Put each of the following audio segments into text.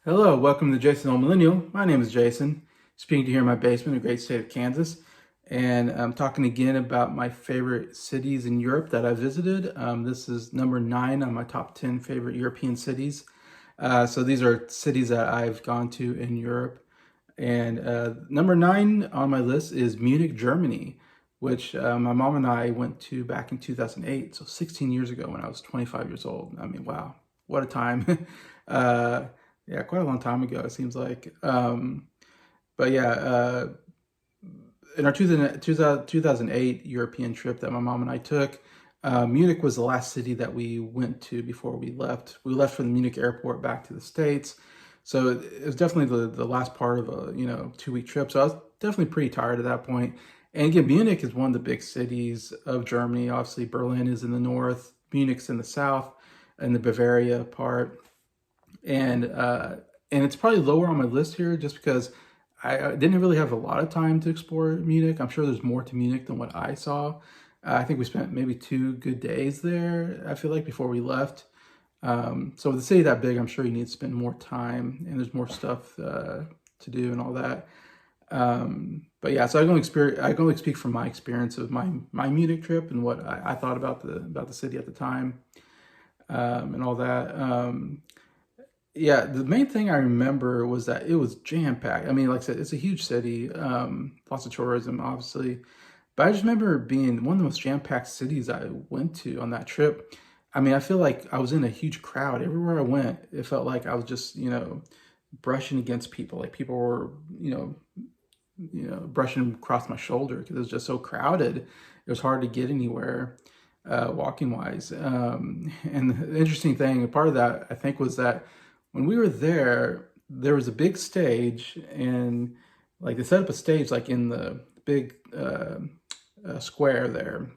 Hello, welcome to Jason the Old Millennial. My name is Jason, speaking to you here in my basement in the great state of Kansas. And I'm talking again about my favorite cities in Europe that I visited. This is number 9 on my top 10 favorite European cities. So these are cities that I've gone to in Europe. And number 9 on my list is Munich, Germany, which my mom and I went to back in 2008, so 16 years ago when I was 25 years old. I mean, wow, what a time. Yeah, quite a long time ago, it seems like. But yeah, in our 2008 European trip that my mom and I took, Munich was the last city that we went to before we left. We left from the Munich airport back to the States. So it was definitely the last part of a 2-week trip. So I was definitely pretty tired at that point. And again, Munich is one of the big cities of Germany. Obviously, Berlin is in the north, Munich's in the south, and the Bavaria part. And it's probably lower on my list here just because I didn't really have a lot of time to explore Munich. I'm sure there's more to Munich than what I saw. I think we spent maybe 2 good days there, I feel like, before we left. So with a city that big, I'm sure you need to spend more time and there's more stuff to do and all that. But yeah, so I can only speak from my experience of my Munich trip and what I thought about the city at the time, and all that. Yeah, the main thing I remember was that it was jam-packed. I mean, like I said, it's a huge city, lots of tourism, obviously. But I just remember being one of the most jam-packed cities I went to on that trip. I mean, I feel like I was in a huge crowd. Everywhere I went, it felt like I was just, brushing against people. Like people were, brushing across my shoulder because it was just so crowded. It was hard to get anywhere, walking-wise. And the interesting thing, a part of that, I think, was that when we were there, there was a big stage, and like they set up a stage like in the big square there,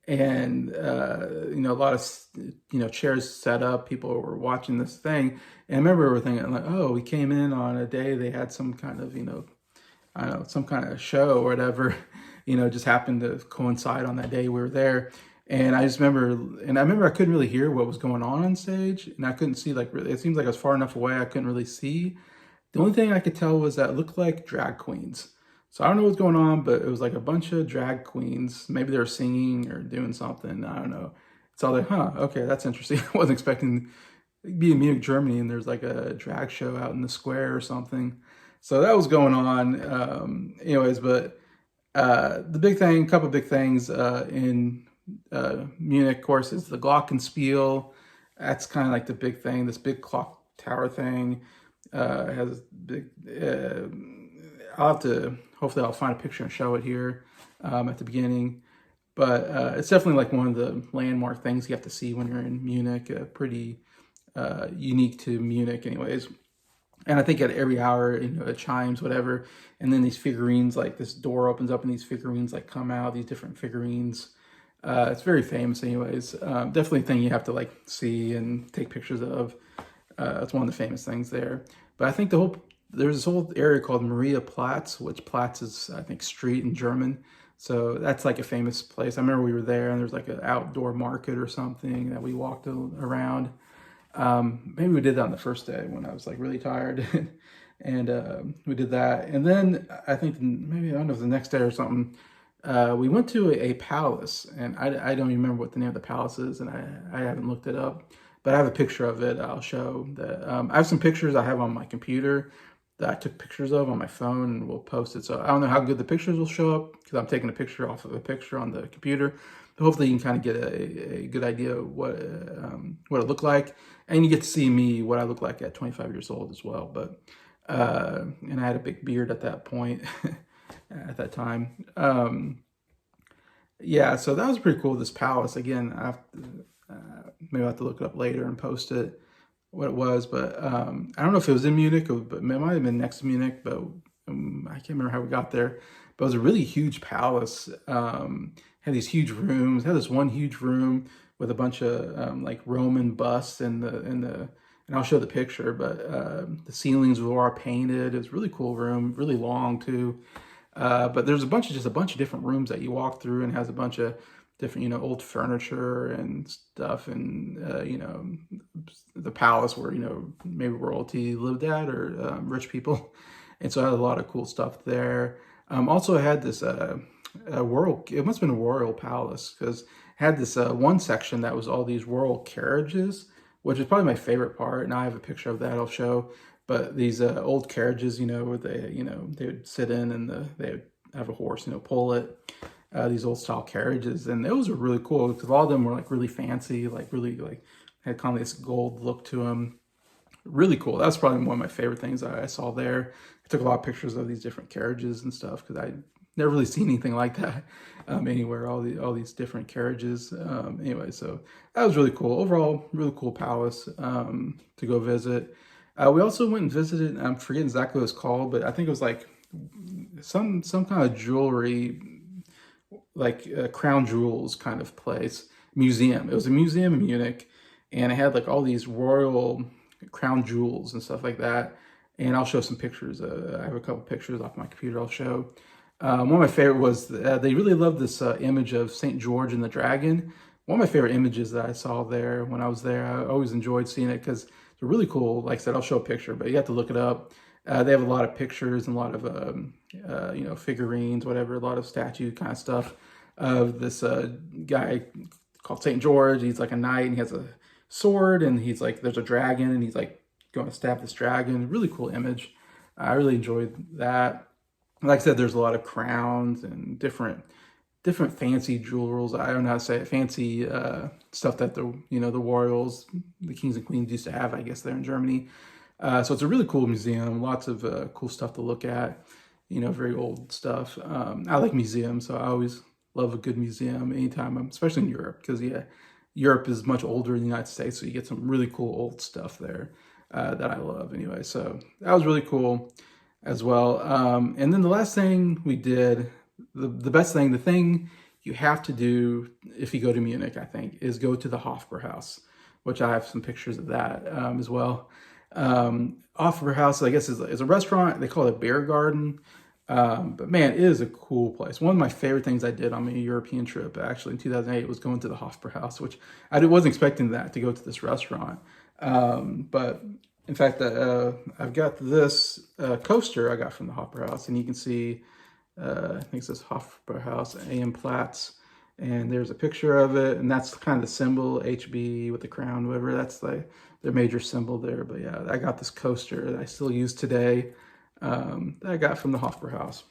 and a lot of chairs set up. People were watching this thing, and I remember we were thinking like, oh, we came in on a day they had some kind of I don't know, some kind of show or whatever, just happened to coincide on that day we were there. And I remember I couldn't really hear what was going on stage, and I couldn't see, like, really, it seems like I was far enough away I couldn't really see. The only thing I could tell was that it looked like drag queens. So I don't know what's going on, but it was like a bunch of drag queens. Maybe they were singing or doing something, I don't know. It's all like, okay, that's interesting. I wasn't expecting to be in Munich, Germany, and there's like a drag show out in the square or something. So that was going on. Anyways, but the big thing, couple of big things in Munich, of course, is the Glockenspiel. That's kind of like the big thing. This big clock tower thing has big. Hopefully, I'll find a picture and show it here at the beginning. But it's definitely like one of the landmark things you have to see when you're in Munich. Pretty unique to Munich, anyways. And I think at every hour, it chimes, whatever. And then these figurines, like this door opens up and these figurines like come out, these different figurines. It's very famous anyways. Definitely a thing you have to like see and take pictures of. It's one of the famous things there. But I think there's this whole area called Maria Platz, which Platz is, I think, street in German. So that's like a famous place. I remember we were there and there's like an outdoor market or something that we walked around. Maybe we did that on the first day when I was like really tired. And we did that. And then I think maybe, I don't know if it was the next day or something, we went to a palace, and I don't even remember what the name of the palace is, and I haven't looked it up, but I have a picture of it. I'll show that. I have some pictures I have on my computer that I took pictures of on my phone, and we'll post it. So I don't know how good the pictures will show up because I'm taking a picture off of a picture on the computer, hopefully you can kind of get a good idea of what it looked like, and you get to see me, what I look like at 25 years old as well. But and I had a big beard at that point, at that time. Yeah, so that was pretty cool. This palace again. Maybe I'll have to look it up later and post it what it was, but I don't know if it was in Munich, but it might have been next to Munich, but I can't remember how we got there. But it was a really huge palace. Had these huge rooms. Had this one huge room with a bunch of like Roman busts and I'll show the picture, but the ceilings were all painted. It was a really cool room, really long too. But there's just a bunch of different rooms that you walk through, and has a bunch of different, old furniture and stuff, and the palace where maybe royalty lived at, or rich people, and so I had a lot of cool stuff there. Also, I had this it must have been a royal palace, because it had this one section that was all these royal carriages, which is probably my favorite part. And I have a picture of that I'll show. But these old carriages, where they would sit in, and they would have a horse, pull it. These old style carriages, and those were really cool, because a lot of them were like really fancy, like really like had kind of this gold look to them. Really cool. That's probably one of my favorite things I saw there. I took a lot of pictures of these different carriages and stuff, because I never really seen anything like that anywhere. All these different carriages. Anyway, so that was really cool. Overall, really cool palace to go visit. We also went and visited. I'm forgetting exactly what it's called, but I think it was like some kind of jewelry, like crown jewels kind of place, museum. It was a museum in Munich, and it had like all these royal crown jewels and stuff like that. And I'll show some pictures. I have a couple pictures off my computer I'll show. One of my favorite was they really loved this image of St. George and the Dragon. One of my favorite images that I saw there when I was there. I always enjoyed seeing it, because it's really cool. Like I said, I'll show a picture, but you have to look it up. They have a lot of pictures and a lot of figurines, whatever, a lot of statue kind of stuff of this guy called St. George. He's like a knight, and he has a sword, and he's like, there's a dragon, and he's like going to stab this dragon. Really cool image. I really enjoyed that. Like I said, there's a lot of crowns and different fancy jewels. I don't know how to say it. Fancy stuff that the royals, the kings and queens used to have, I guess, there in Germany. So it's a really cool museum. Lots of cool stuff to look at. Very old stuff. I like museums, so I always love a good museum anytime especially in Europe, because Europe is much older than the United States, so you get some really cool old stuff there that I love anyway. So that was really cool as well. And then the last thing we did, the best thing, the thing you have to do if you go to Munich, I think, is go to the Hofbräuhaus, which I have some pictures of that as well. Hofbräuhaus, I guess, is a restaurant. They call it a beer garden. But man, it is a cool place. One of my favorite things I did on my European trip, actually in 2008, was going to the Hofbräuhaus, which I wasn't expecting that, to go to this restaurant. But in fact, I've got this coaster I got from the Hofbräuhaus, and you can see, I think it says Hofbräuhaus AM Platz, and there's a picture of it, and that's kind of the symbol, HB with the crown, whatever. That's their major symbol there. But yeah, I got this coaster that I still use today. That I got from the Hofbräuhaus.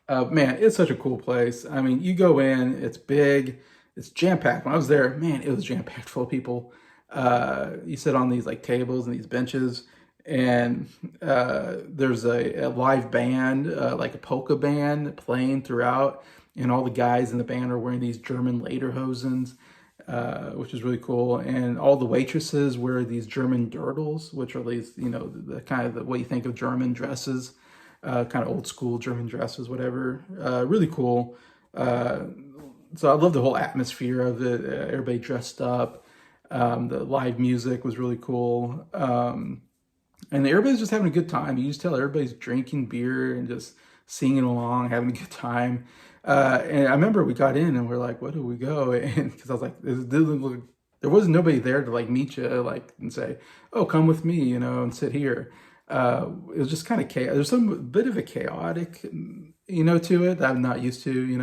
Man, it's such a cool place. I mean, you go in, it's big, it's jam-packed. When I was there, man, it was jam-packed full of people. You sit on these like tables and these benches, and there's a live band, like a polka band, playing throughout, and all the guys in the band are wearing these German lederhosens, which is really cool. And all the waitresses wear these German dirndls, which are these, the kind of what you think of German dresses, kind of old school German dresses, whatever. Really cool. So I love the whole atmosphere of it. Everybody dressed up. The live music was really cool. And everybody's just having a good time. You just tell everybody's drinking beer and just singing along, having a good time. And I remember we got in and we're like, "Where do we go?" And because I was like, there wasn't nobody there to like meet you, like, and say, "Oh, come with me," and sit here. It was just kind of chaos. There's some bit of a chaotic, to it that I'm not used to, and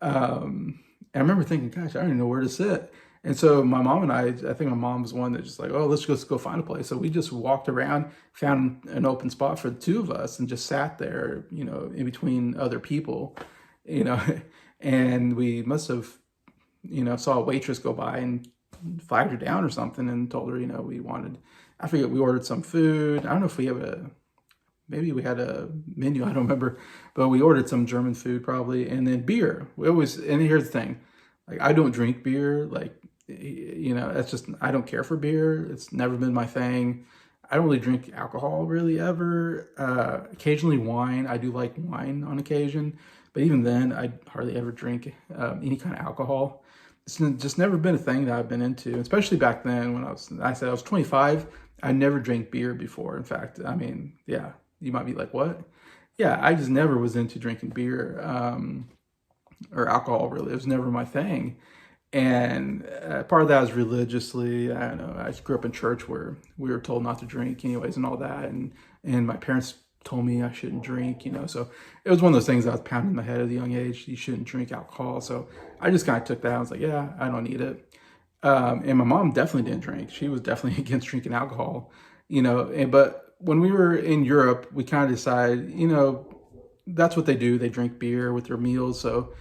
I remember thinking, "Gosh, I don't even know where to sit." And so my mom and I think my mom was one that just like, "Oh, let's just go find a place." So we just walked around, found an open spot for the two of us, and just sat there, in between other people, and we must have, saw a waitress go by and flagged her down or something and told her, we wanted, I forget, we ordered some food. I don't know if maybe we had a menu, I don't remember, but we ordered some German food probably, and then beer. And here's the thing, like I don't drink beer, like, that's just, I don't care for beer. It's never been my thing. I don't really drink alcohol really ever. Occasionally wine. I do like wine on occasion, but even then I hardly ever drink any kind of alcohol. It's just never been a thing that I've been into, especially back then when I said I was 25. I never drank beer before. In fact, I mean, yeah, you might be like, what? Yeah, I just never was into drinking beer or alcohol really. It was never my thing. And part of that was religiously, I don't know, I grew up in church where we were told not to drink anyways and all that. And my parents told me I shouldn't drink, so it was one of those things that was pounding in my head at a young age. You shouldn't drink alcohol. So I just kind of took that. I was like, yeah, I don't need it. And my mom definitely didn't drink. She was definitely against drinking alcohol, but when we were in Europe, we kind of decided, that's what they do. They drink beer with their meals. So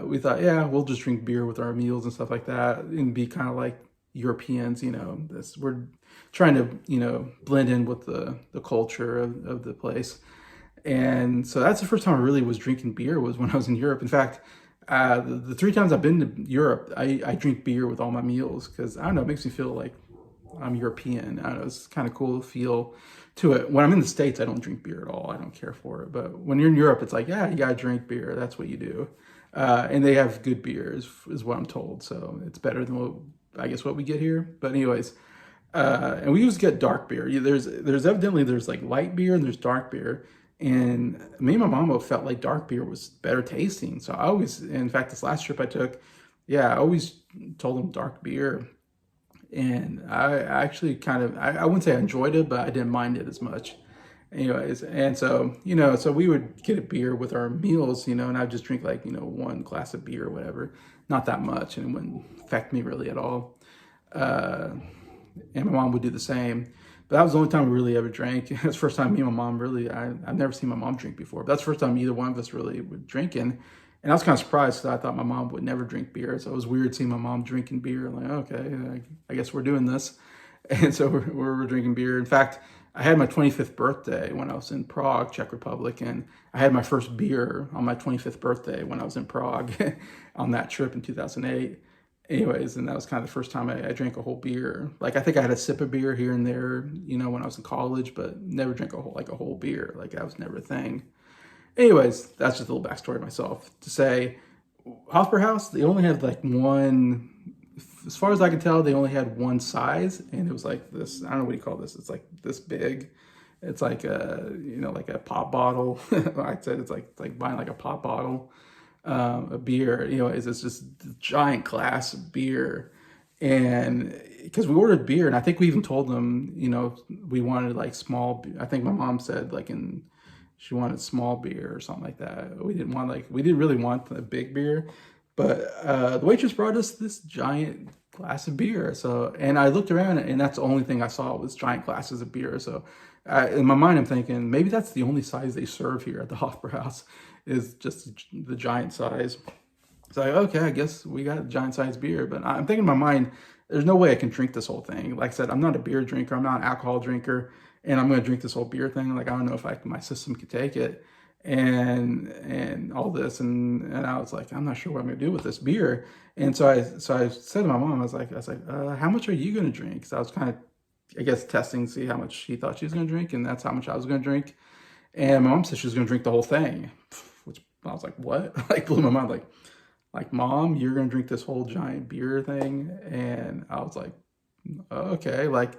we thought, yeah, we'll just drink beer with our meals and stuff like that and be kind of like Europeans, we're trying to, blend in with the culture of the place. And so that's the first time I really was drinking beer was when I was in Europe. In fact, the 3 times I've been to Europe, I drink beer with all my meals because, I don't know, it makes me feel like I'm European. I don't know, it's kind of cool to feel to it. When I'm in the States, I don't drink beer at all. I don't care for it. But when you're in Europe, it's like, yeah, you got to drink beer. That's what you do. And they have good beer is what I'm told. So it's better than what we get here. But anyways, and we used to get dark beer. There's evidently there's like light beer and there's dark beer. And me and my mama felt like dark beer was better tasting. So I always, in fact, this last trip I took, yeah, I always told them dark beer. And I actually I wouldn't say I enjoyed it, but I didn't mind it as much. Anyways, and so, so we would get a beer with our meals, and I'd just drink like, one glass of beer or whatever, not that much, and it wouldn't affect me really at all. And my mom would do the same. But that was the only time we really ever drank. It was the first time me and my mom really, I've never seen my mom drink before. But that's the first time either one of us really were drinking. And I was kind of surprised because I thought my mom would never drink beer. So it was weird seeing my mom drinking beer. I'm like, okay, I guess we're doing this. And so we're drinking beer. In fact, I had my 25th birthday when I was in Prague, Czech Republic. And I had my first beer on my 25th birthday when I was in Prague on that trip in 2008. Anyways, and that was kind of the first time I drank a whole beer. Like, I think I had a sip of beer here and there, when I was in college, but never drank a whole beer. Like, that was never a thing. Anyways, that's just a little backstory of myself to say Hofbrauhaus, they only had like one, as far as I can tell, they only had one size, and it was like this, I don't know what you call this. It's like this big. It's like like a pop bottle. I said it's like buying like a pop bottle of beer. Anyways, it's just a giant glass of beer. And because we ordered beer, and I think we even told them, we wanted like small, I think my mom said she wanted small beer or something like that. We didn't really want the big beer, but the waitress brought us this giant glass of beer. So, and I looked around and that's the only thing I saw was giant glasses of beer. So in my mind, I'm thinking maybe that's the only size they serve here at the Hofbrauhaus is just the giant size. It's like, okay, I guess we got giant size beer, but I'm thinking in my mind, there's no way I can drink this whole thing. Like I said, I'm not a beer drinker. I'm not an alcohol drinker. And I'm going to drink this whole beer thing. Like, I don't know if my system could take it and all this. And I was like, I'm not sure what I'm going to do with this beer. And so I said to my mom, I was like, how much are you going to drink? Because I was kind of, I guess, testing to see how much she thought she was going to drink. And that's how much I was going to drink. And my mom said she was going to drink the whole thing, which I was like, what? Like, blew my mind. Like, Mom, you're going to drink this whole giant beer thing? And I was like, okay, like,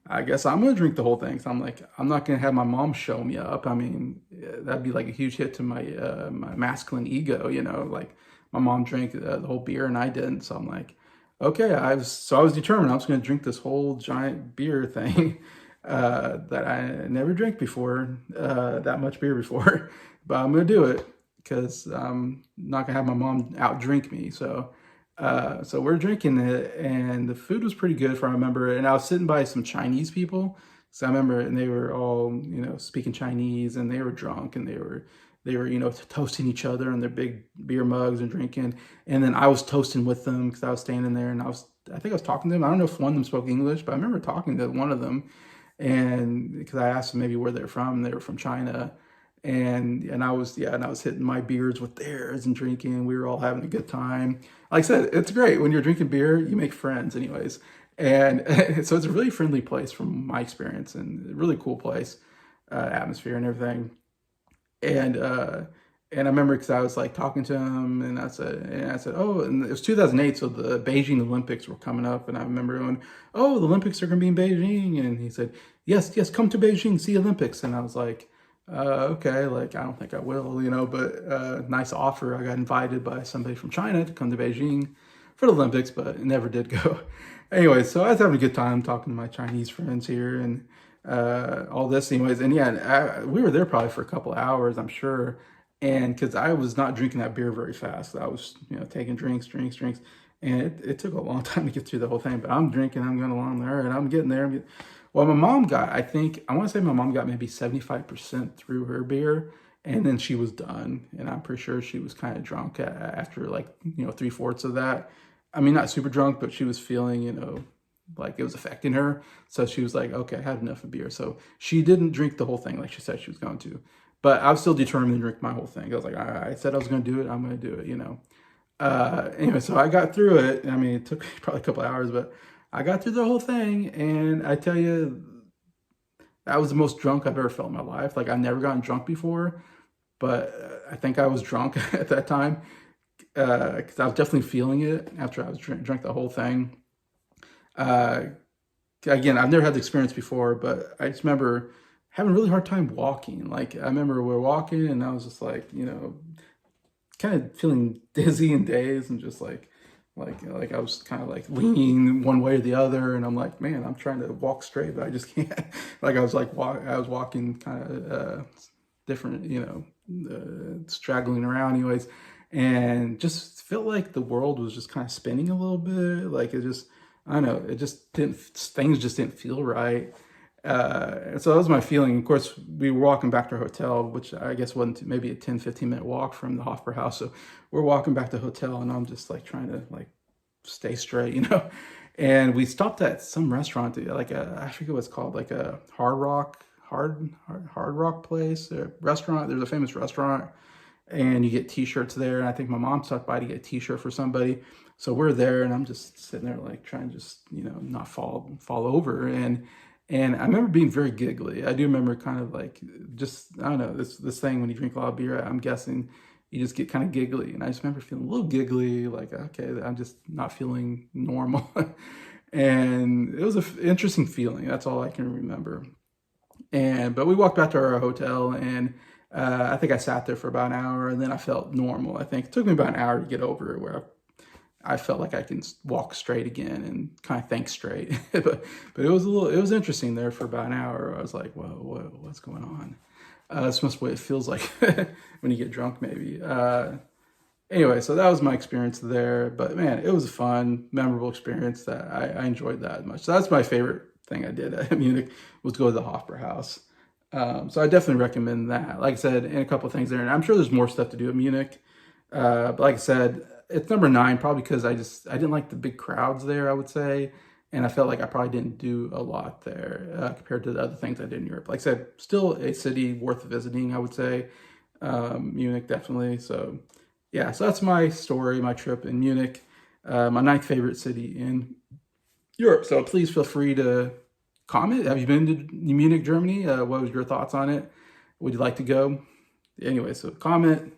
I guess I'm going to drink the whole thing. So I'm like, I'm not going to have my mom show me up. I mean, that'd be like a huge hit to my my masculine ego, like my mom drank the whole beer and I didn't. So I'm like, okay, I was determined I was going to drink this whole giant beer thing that I never drank before, that much beer before, but I'm going to do it because I'm not going to have my mom out drink me. So we're drinking it, and the food was pretty good, if I remember. And I was sitting by some Chinese people, so I remember, and they were all, speaking Chinese, and they were drunk, and they they were, toasting each other in their big beer mugs and drinking. And then I was toasting with them because I was standing there, and I think I was talking to them. I don't know if one of them spoke English, but I remember talking to one of them, and because I asked them maybe where they're from. They were from China. And I was hitting my beers with theirs and drinking. We were all having a good time. Like I said, it's great when you're drinking beer, you make friends anyways. And so it's a really friendly place from my experience, and a really cool place, atmosphere and everything. And I remember because I was like talking to him, and I said, oh, and it was 2008, so the Beijing Olympics were coming up, and I remember going, oh, the Olympics are going to be in Beijing, and he said, yes, come to Beijing, see Olympics, and I was like, okay, like I don't think I will, but nice offer. I got invited by somebody from China to come to Beijing for the Olympics, but it never did go. Anyway, so I was having a good time talking to my Chinese friends here and all this anyways. And yeah, we were there probably for a couple of hours, I'm sure. And because I was not drinking that beer very fast. I was, taking drinks. And it took a long time to get through the whole thing. But I'm drinking, I'm going along there, and I'm getting there. Well, my mom got, I want to say my mom got maybe 75% through her beer. And then she was done. And I'm pretty sure she was kind of drunk after like, 3/4 of that. I mean, not super drunk, but she was feeling, like it was affecting her. So she was like, okay, I had enough of beer. So she didn't drink the whole thing like she said she was going to. But I was still determined to drink my whole thing. I was like, I said I was going to do it. I'm going to do it, Anyway, so I got through it. I mean, it took probably a couple of hours, but I got through the whole thing. And I tell you, that was the most drunk I've ever felt in my life. Like, I've never gotten drunk before, but I think I was drunk at that time. Because I was definitely feeling it after I was drank the whole thing. Again, I've never had the experience before, but I just remember having a really hard time walking. Like, I remember we were walking, and I was just like, kind of feeling dizzy and dazed, and just like I was kind of like leaning one way or the other, and I'm like, man, I'm trying to walk straight, but I just can't. Like, I was walking kind of different, straggling around anyways. And just felt like the world was just kind of spinning a little bit. Like I don't know, things just didn't feel right. So that was my feeling. Of course, we were walking back to our hotel, which I guess wasn't maybe a 10-15 minute walk from the Hofbrauhaus. So we're walking back to the hotel, and I'm just like trying to like stay straight, And we stopped at some restaurant, like I forget what it's called, like a hard rock place, a restaurant. There's a famous restaurant. And you get t-shirts there. And I think my mom stopped by to get a t-shirt for somebody. So we're there, and I'm just sitting there like trying to just, not fall over. And I remember being very giggly. I do remember kind of like just, I don't know, this thing when you drink a lot of beer, I'm guessing you just get kind of giggly. And I just remember feeling a little giggly, like, okay, I'm just not feeling normal. And it was an interesting feeling. That's all I can remember. But we walked back to our hotel, and I think I sat there for about an hour, and then I felt normal. I think it took me about an hour to get over it, where I felt like I can walk straight again and kind of think straight. but it was interesting there for about an hour. I was like, whoa, what's going on? This must be what it feels like when you get drunk, maybe. Anyway, so that was my experience there. But man, it was a fun, memorable experience that I enjoyed that much. So that's my favorite thing I did at Munich, was go to the Hofbrauhaus. So I definitely recommend that. Like I said, and a couple of things there, and I'm sure there's more stuff to do at Munich. But like I said, it's number 9, probably because I didn't like the big crowds there, I would say. And I felt like I probably didn't do a lot there compared to the other things I did in Europe. Like I said, still a city worth visiting, I would say. Munich, definitely. So yeah, so that's my story, my trip in Munich, my 9th favorite city in Europe. So please feel free to comment. Have you been to Munich, Germany? What was your thoughts on it? Would you like to go? Anyway, so comment.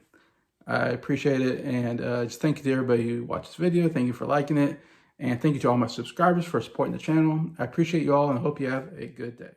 I appreciate it. And just thank you to everybody who watched this video. Thank you for liking it. And thank you to all my subscribers for supporting the channel. I appreciate you all, and I hope you have a good day.